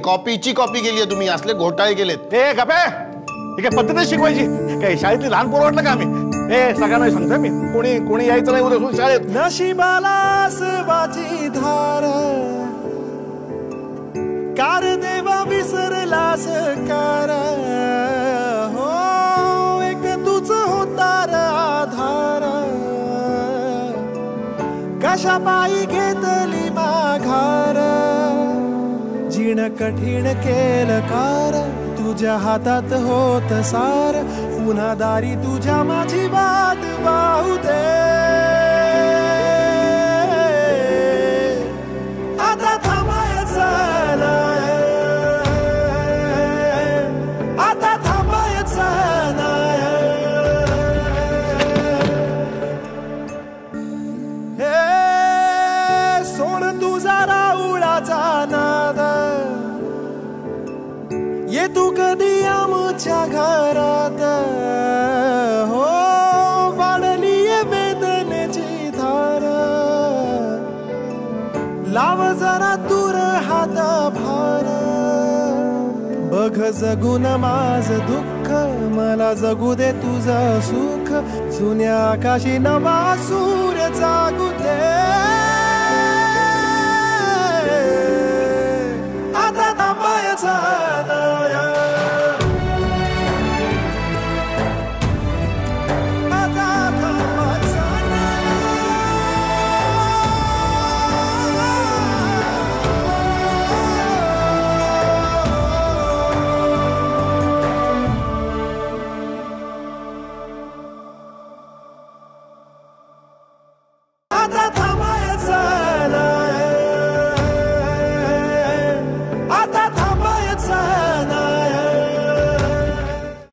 कॉपीची copy केली आहे तुम्ही, असले घोटाळे केलेत. ए गपे, ही काय पद्धत शिकवायची काय? शाळेतली लहान पोरं वाटलं का आम्ही? ए सगळ्यांना सांगतोय मी, कोणी कोणी यायचं नाही उद्या शाळेत. नशिबाला सवाची धार कार देवा विसरलास कार हो, एक तुझ होतार आधार कशा पायी घेतली माघार जीण कठीण केलं कार तुझ्या हातात होत सार पुन्हा दारी तुझ्या माझी वाद वाहू दे आता थांबायचं नाही आता थांबायचं नाही हे सोड तुझा राऊळाचा नाद ये तू कधी आमच्या घरात हो वाढली वेदनेची धार लाव जरा दूर हात भार बघ जगून माझ दुःख मला जगू दे तुझं सुख जुन्या आकाशी नवा सूर्य जागू दे